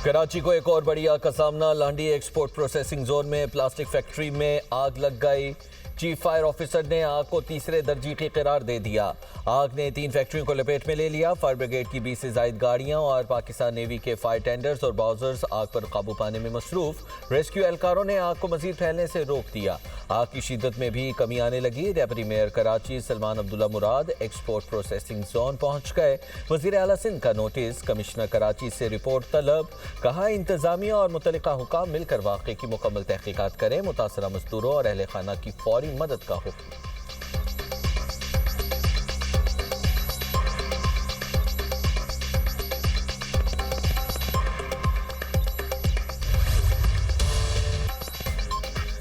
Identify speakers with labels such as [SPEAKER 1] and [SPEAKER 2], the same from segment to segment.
[SPEAKER 1] कराची को एक और बड़ी आग का सामना। लांडी एक्सपोर्ट प्रोसेसिंग जोन में प्लास्टिक फैक्ट्री में आग लग गई। चीफ फायर ऑफिसर ने आग को तीसरे दर्जे की करार दे दिया। आग ने 3 फैक्ट्रियों को लपेट में ले लिया। फायर ब्रिगेड की 20 से ज्यादा गाड़ियां और पाकिस्तान नेवी के फायर टेंडर्स और बाउजर्स आग पर काबू पाने में मसरूफ। रेस्क्यू एहलकारों ने आग को मजीद फैलने से रोक दिया। आग की शिद्दत में भी कमी आने लगी। डेप्यूटी मेयर कराची सलमान अब्दुल्ला मुराद एक्सपोर्ट प्रोसेसिंग जोन पहुंच गए। वजीर आला सिंध का नोटिस, कमिश्नर कराची से रिपोर्ट तलब। कहा इंतजामिया और मुतल्लिका हुकाम मिलकर वाक़े की मुकम्मल तहकीकात करें। मुतासरा मजदूरों और अहले खाना की फौरी मदद का हुक्म।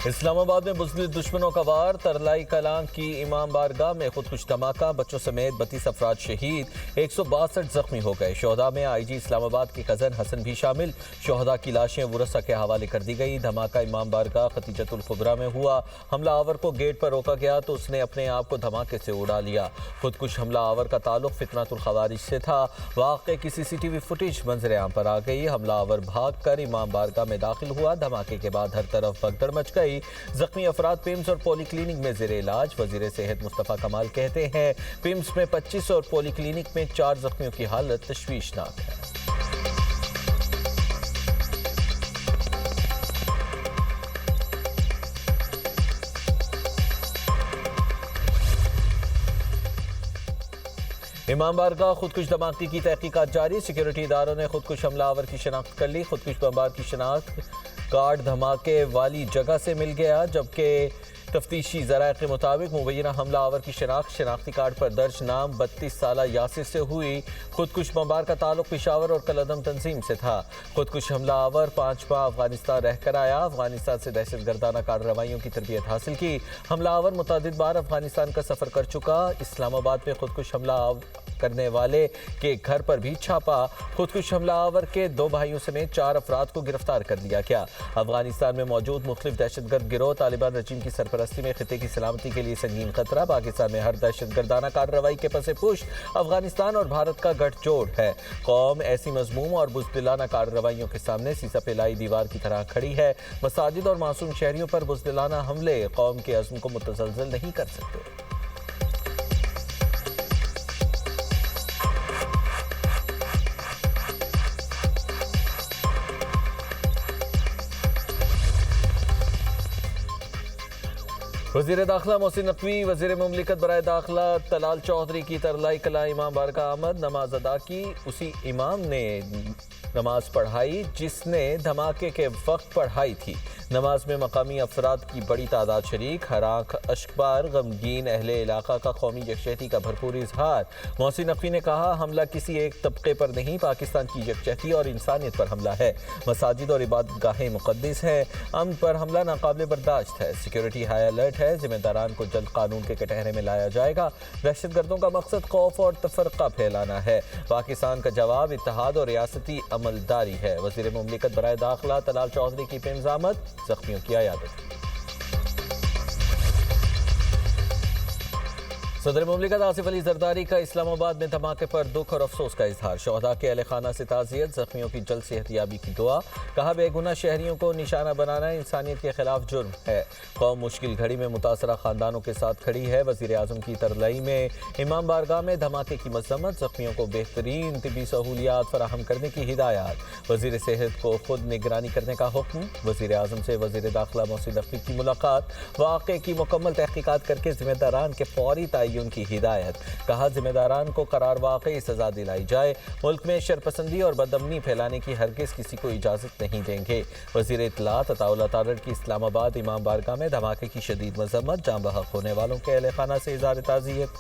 [SPEAKER 1] इस्लामाबाद में बुज़दिल दुश्मनों का वार। तरलाई कलां की इमाम बारगाह में खुदकुश धमाका। बच्चों समेत 32 अफराद शहीद, 162 जख्मी हो गए। शोहदा में आईजी इस्लामाबाद के कज़न हसन भी शामिल। शोहदा की लाशें वुरसा के हवाले कर दी गई। धमाका इमाम बारगाह खतीजतुल कुबरा में हुआ। हमला आवर को गेट पर रोका गया तो उसने अपने आप को धमाके से उड़ा लिया। खुदकुश हमला आवर का ताल्लुक फितनातुल खवारिज से था। वाक़े की CCTV फुटेज मंजर आम पर आ गई। हमला आवर भाग कर इमाम बारगाह में दाखिल हुआ। धमाके के बाद हर तरफ भगदड़ मच गई। जख्मी अफराद पिम्स और पॉलीक्लिनिक में जेर इलाज। वजीर सेहत मुस्तफ़ा कमाल कहते हैं पिम्स में 25 और पॉलीक्लिनिक में 4 जख्मियों की हालत तशवीशनाक है। इमाम बारगाह खुदकुश धमाके की तहकीकात जारी। सिक्योरिटी इदारों ने खुदकुश हमलावर की शनाख्त कर ली। खुदकुश बमबार की शनाख्त कार्ड धमाके वाली जगह से मिल गया, जबकि तफ्तीशी ज़राए के मुताबिक मुबैना हमला आवर की शनाख्ती कार्ड पर दर्ज नाम 32 साला यासिर से हुई। खुदकुश बमबार का ताल्लुक पेशावर और कलदम तंजीम से था। खुदकुश हमला आवर 5 माह अफगानिस्तान रहकर आया। अफगानिस्तान से दहशत गर्दाना कार्रवाइयों की तरबियत हासिल की। हमला आवर मुतअद्दिद बार अफगानिस्तान का सफ़र कर चुका। इस्लामाबाद में खुदकुश हमला करने वाले के घर पर भी छापा। खुदकुश हमला आवर के 2 भाइयों समेत 4 अफराद को गिरफ्तार कर लिया गया। अफगानिस्तान में मौजूद मुख्तलिफ दहशतगर्द गिरोह तालिबान रजीम की सरपरस्ती में खिते की सलामती के लिए संगीन खतरा। पाकिस्तान में हर दहशत गर्दाना कार्रवाई के पसे पुश अफगानिस्तान और भारत का गठजोड़ है। कौम ऐसी मजमूम और बुज़दिलाना कार्रवाइयों के सामने सीसा पे लाई दीवार की तरह खड़ी है। मसाजिद और मासूम शहरियों पर बुज़दिलाना हमले कौम के अज़्म को मुतज़लज़ल नहीं कर सकते। वज़ीर दाखिला मोहसिन नकवी, वज़ीर मुमलिकत बराए दाखिला तलाल चौधरी की तरलाई कला इमाम बारगाह आमद। नमाज अदा की। उसी इमाम ने नमाज पढ़ाई जिसने धमाके के वक्त पढ़ाई थी। नमाज में मकामी अफराद की बड़ी तादाद शरीक। हर आंख अश्कबार गमगीन अहले इलाका का कौमी यकजहती का भरपूर इजहार। मोहसिन नकवी ने कहा हमला किसी एक तबके पर नहीं, पाकिस्तान की यकजहती और इंसानियत पर हमला है। मसाजिद और इबादत गाहें मुक़द्दस हैं। अमन पर हमला नाकाबिल बर्दाश्त है। सिक्योरिटी हाई अलर्ट है। जिम्मेदारान को जल्द कानून के कटहरे में लाया जाएगा। दहशत गर्दों का मकसद खौफ और तफरका फैलाना है। पाकिस्तान का जवाब इत्तेहाद और रियासती अमलदारी है। वज़ीर मुमलिकत बराए दाखिला तलाल चौधरी की पिम्स आमद। जख्मियों की आयादत। सदर मुमलिकत आसिफ अली जरदारी का इस्लामाबाद में धमाके पर दुख और अफसोस का इजहार। शोहदा के अहले खाना से ताज़ियत, जख्मियों की जल्द सेहतयाबी की दुआ। कहा बेगुनाह शहरियों को निशाना बनाना इंसानियत के खिलाफ जुर्म है। कौम मुश्किल घड़ी में मुतासरा खानदानों के साथ खड़ी है। वज़ीर आज़म की तरलाई में इमाम बारगाह में धमाके की मज़म्मत। जख्मियों को बेहतरीन तिबी सहूलियात फराहम करने की हिदायत। वज़ीर सेहत को खुद निगरानी करने का हुक्म। वज़ीर आज़म से वज़ीर दाखिला मोहसिन नकवी की मुलाकात। वाक़े की मुकम्मल तहकीकात करके जिम्मेदारान के फौरी उनकी हिदायत। कहा जिम्मेदारान को करार वाकई सजा दिलाई जाए। मुल्क में शरपसंदी और बदअमनी फैलाने की हरगिज़ किसी को इजाज़त नहीं देंगे। वज़ीर इत्तलात अताउल्लाह तारड़ की इस्लामाबाद इमाम बारगाह में धमाके की शदीद मज़म्मत। जाँ बहक होने वालों के अहले खाना से इज़हार ताज़ियत।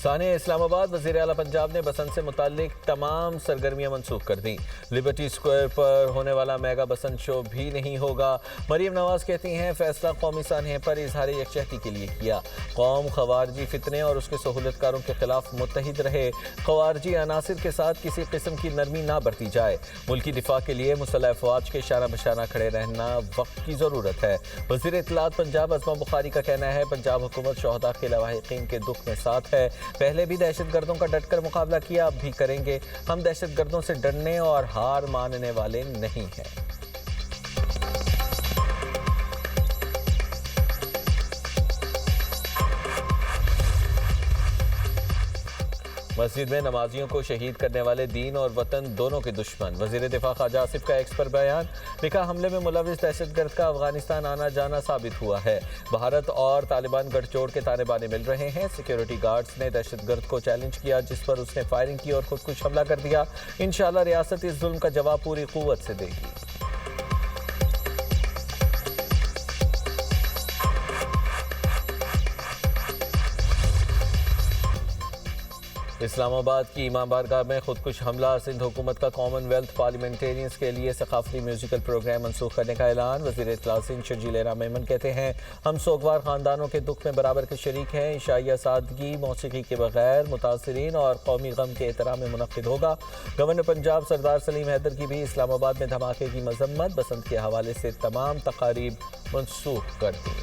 [SPEAKER 1] साने इस्लामाबाद वज़ीर आला पंजाब ने बसंत से मुताल्लिक तमाम सरगर्मियां मनसूख कर दी। लिबर्टी स्क्वायर पर होने वाला मेगा बसंत शो भी नहीं होगा। मरीम नवाज कहती हैं फैसला कौमी सानहे पर इजहार यकजहती के लिए किया। कौम खवारजी फितने और उसके सहूलतकारों के खिलाफ मुत्तहिद रहे। खवारजी अनासिर के साथ किसी किस्म की नरमी ना बरती जाए। मुल्की दिफा के लिए मुसल्लह अफवाज के शाना बशाना खड़े रहना वक्त की ज़रूरत है। वज़ीर इत्तलात पंजाब अज़मा बुखारी का कहना है पंजाब हुकूमत शहदा के लवाहिकीन के दुख में साथ है। पहले भी दहशत गर्दों का डटकर मुकाबला किया, अब भी करेंगे। हम दहशत गर्दों से डरने और हार मानने वाले नहीं हैं। मस्जिद में नमाजियों को शहीद करने वाले दीन और वतन दोनों के दुश्मन। वज़ीर दिफा ख्वाजा आसिफ का एक्स पर बयान। लिखा हमले में मुलविस दहशतगर्द का अफगानिस्तान आना जाना साबित हुआ है। भारत और तालिबान गठजोड़ के ताने बाने मिल रहे हैं। सिक्योरिटी गार्ड्स ने दहशतगर्द को चैलेंज किया जिस पर उसने फायरिंग की और खुदकुश हमला कर दिया। इंशाअल्लाह रियासत इस जुल्म का जवाब पूरी कुव्वत से देगी। इस्लामाबाद की इमाम बारगाह में खुदकुश हमला। सिंध हुकूमत का कॉमनवेल्थ पार्लियामेंटेरियंस के लिए सकाफती म्यूजिकल प्रोग्राम मनसूख करने का ऐलान। वज़ीर इत्तलात सिंध शर्जील मेमन कहते हैं हम सोगवार खानदानों के दुख में बराबर के शरीक हैं। इशाइया सादगी मौसीकी के बगैर मुतासरीन और कौमी गम के एहतराम में मुनक्किद होगा। गवर्नर पंजाब सरदार सलीम हैदर की भी इस्लामाबाद में धमाके की मजम्मत। बसंत के हवाले से तमाम तकारीब मनसूख कर दी।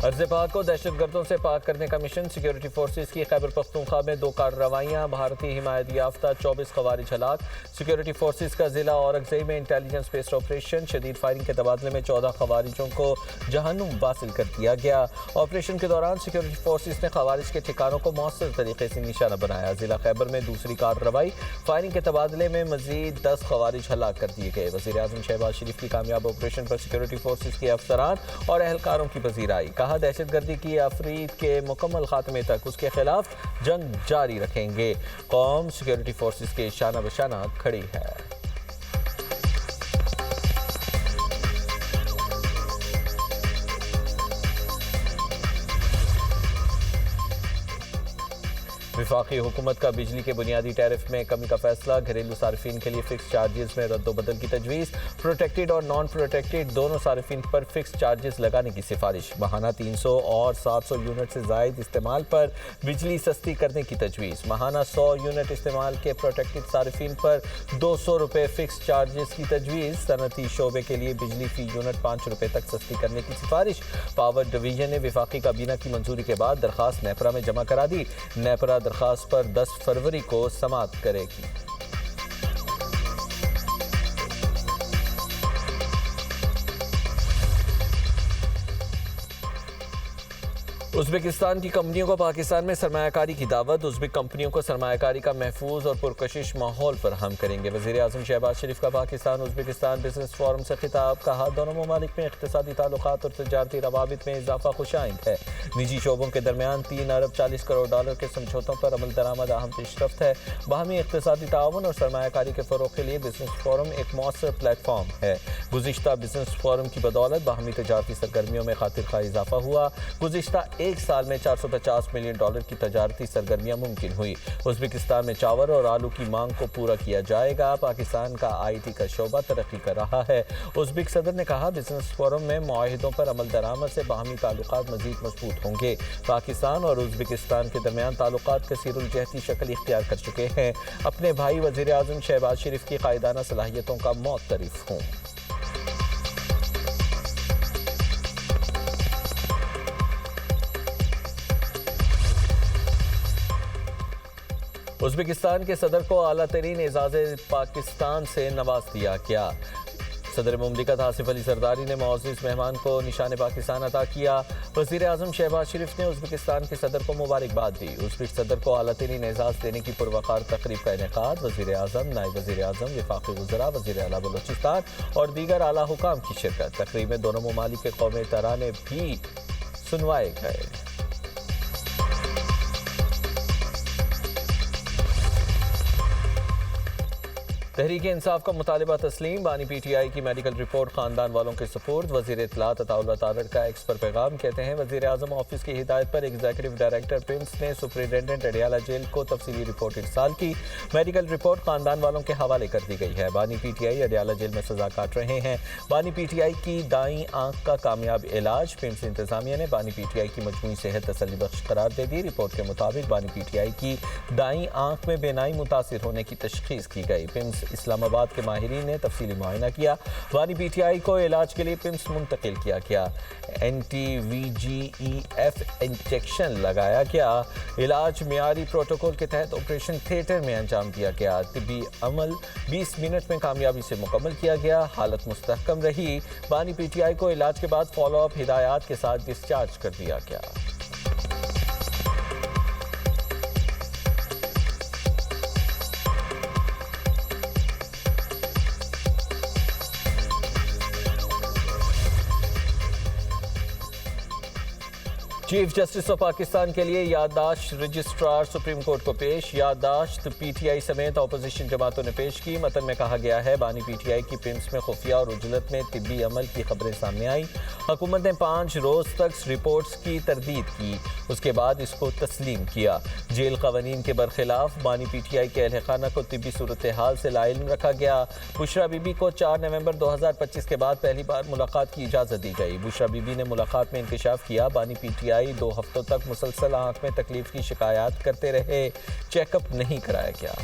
[SPEAKER 1] अर्ज़ पाक को दहशतगर्दों से पाक करने का मिशन। सिक्योरिटी फोर्सेस की खैबर पख्तूनख्वा में 2 कार्रवाइयाँ। भारतीय हिमायत याफ्ता 24 खवारिज हलाक। सिक्योरिटी फोर्सेस का जिला औरंगज़ई में इंटेलिजेंस बेस्ड ऑपरेशन। शदीद फायरिंग के तबादले में 14 खवारिजों को जहन्नुम वासिल कर दिया गया। ऑपरेशन के दौरान सिक्योरिटी फोर्सेस ने खवारिज के ठिकानों को मौसर तरीके से निशाना बनाया। जिला खैबर में दूसरी कार्रवाई। फायरिंग के तबादले में मजीद 10 खवारिज हलाक कर दिए गए। वज़ीर आज़म शहबाज शरीफ की कामयाब ऑपरेशन पर सिक्योरिटी फोर्सेस के अफसरान और एहलकारों की पजीराई। कहा दहशतगर्दी की आफरीद के मुकम्मल खात्मे तक उसके खिलाफ जंग जारी रखेंगे। कौम सिक्योरिटी फोर्सेस के शाना बशाना खड़ी है। वफाकी हुकूमत का बिजली के बुनियादी टैरिफ में कमी का फैसला। घरेलू सार्फिन के लिए फिक्स चार्जेस में रद्दोबदल की तजवीज़। प्रोटेक्टेड और नॉन प्रोटेक्टेड दोनों सार्फिन पर फिक्स चार्जेस लगाने की सिफारिश। माहाना 300 और 700 यूनिट से ज़ायद इस्तेमाल पर बिजली सस्ती करने की तजवीज़। माहाना 100 यूनिट इस्तेमाल के प्रोटेक्टेड सार्फिन पर 200 रुपये फिक्स चार्जेस की तजवीज़। सनती शोबे के लिए बिजली फ़ी यूनिट 5 रुपये तक सस्ती करने की सिफारिश। पावर डिवीजन ने वफाकी काबीना की मंजूरी के बाद दरख्वास्त नेपरा में जमा करा दी। नेपरा दरख्वास्त पर 10 फरवरी को समाअत करेगी। उज़्बेकिस्तान की कंपनियों को पाकिस्तान में सरमायाकारी की दावत। उज़्बेक कंपनियों को सरमायाकारी का महफूज और पुरकशिश माहौल फराहम करेंगे। वज़ीर आज़म शहबाज शरीफ का पाकिस्तान उज़्बेकिस्तान बिजनेस फोरम से खिताब। कहा दोनों ममालिक में इक़्तिसादी ताल्लुकात और तजारती रवाबित में इजाफा खुशाइंद है। निजी शोबों के दरमियान 3 अरब 40 करोड़ डॉलर के समझौतों पर अमल दरामद अहम पेशरफ्त है। बाहमी इक़्तिसादी ताउन और सरमायाकारी के फ़रोग़ के लिए बिजनेस फोरम एक मौसर प्लेटफॉर्म है। गुज़िश्ता बिजनेस फोरम की बदौलत बाहमी तजारती सरगर्मियों में खातिर खा इजाफा हुआ। गुज़िश्ता एक साल में $450 मिलियन की तजारती सरगर्मियां मुमकिन हुई। उज़्बेकिस्तान में चावल और आलू की मांग को पूरा किया जाएगा। पाकिस्तान का IT का शोबा तरक्की कर रहा है। उज़्बेक सदर ने कहा बिजनेस फोरम में मुआहिदों पर अमल दरामद से बाहमी ताल्लुकात मजीद मजबूत होंगे। पाकिस्तान और उज़्बेकिस्तान के दरमियान ताल्लुकात कसीरुल जहती शक्ल इख्तियार कर चुके हैं। अपने भाई वज़ीर आज़म शहबाज शरीफ की कायदाना सलाहियतों का मुअत्तरिफ हूँ। उज़्बेकिस्तान के सदर को आला तरीन एजाज़े पाकिस्तान से नवाज दिया गया। सदर मुमलिकत आसिफ अली जरदारी ने मुअज़्ज़िज़ मेहमान को निशान पाकिस्तान अता किया। वज़ीर आज़म शहबाज शरीफ ने उज़्बेकिस्तान के सदर को मुबारकबाद दी। उज़्बेक सदर को आला तरीन एजाज़ देने की पुरवकार तकरीब का इनेकाद। वज़ीर आज़म, नायब वज़ीर आज़म, वफाकी वज़रा, वज़ीर आला बलूचिस्तान और दीगर आला हुकाम की शिरकत। तकरीब में दोनों ममालिक के कौमी तराने भी सुनवाए गए। तहरीक इंसाफ का मुतालिबा तस्लीम। बानी PTI की मेडिकल रिपोर्ट खानदान वालों के सपोर्ट। वजीर इत्तलात अताउल वतारड़ का एक्स पर पैगाम। कहते हैं वजीर आजम ऑफिस की हिदायत पर एग्जीक्यूटिव डायरेक्टर पिम्स ने सुपरिटेंडेंट अडियाला जेल को तफसीली रिपोर्ट इरसाल की। मेडिकल रिपोर्ट खानदान वालों के हवाले कर दी गई है। बानी PTI अडियाला जेल में सजा काट रहे हैं। बानी PTI की दाई आंख का कामयाब इलाज। पिम्स इंतजामिया ने बानी PTI की मजमूई सेहत तसल्ली बख्श करार दे दी। रिपोर्ट के मुताबिक बानी PTI की दाई आंख में बेनाई मुतासिर होने की तशखीस की गई। पिम्स इस्लामाबाद के माहिरीन ने तफसीली मुआयना किया। बानी PTI को इलाज के लिए पिम्स मुंतकिल किया गया। NTVGEF इंजेक्शन लगाया गया। इलाज मियारी प्रोटोकॉल के तहत ऑपरेशन थिएटर में अंजाम दिया गया। तिब्बी अमल 20 मिनट में कामयाबी से मुकम्मल किया गया। हालत मुस्तहकम रही। बानी PTI को इलाज के बाद फॉलोअप हिदायत के साथ डिस्चार्ज कर दिया गया। चीफ जस्टिस ऑफ पाकिस्तान के लिए याददाश्त रजिस्ट्रार सुप्रीम कोर्ट को पेश। याददाश्त PTI समेत अपोजिशन जमातों ने पेश की। मतन में कहा गया है बानी PTI की पिम्स में खुफिया और उजलत में तिब्बी अमल की खबरें सामने आई। हुकूमत ने 5 रोज तक रिपोर्ट्स की तरदीद की, उसके बाद इसको तस्लीम किया। जेल कवानीन के बरखिलाफ बानी PTI के अहल खाना को तिब्बी सूरत हाल से लाइल्म रखा गया। बुशरा बीबी को 4 नवंबर 2025 के बाद पहली बार मुलाकात की इजाज़त दी गई। बुशरा बीबी ने मुलाकात में इंकशाफ किया। बानी PTI 2 हफ्तों तक मुसलसल आंख में तकलीफ की शिकायत करते रहे। चेकअप नहीं कराया गया।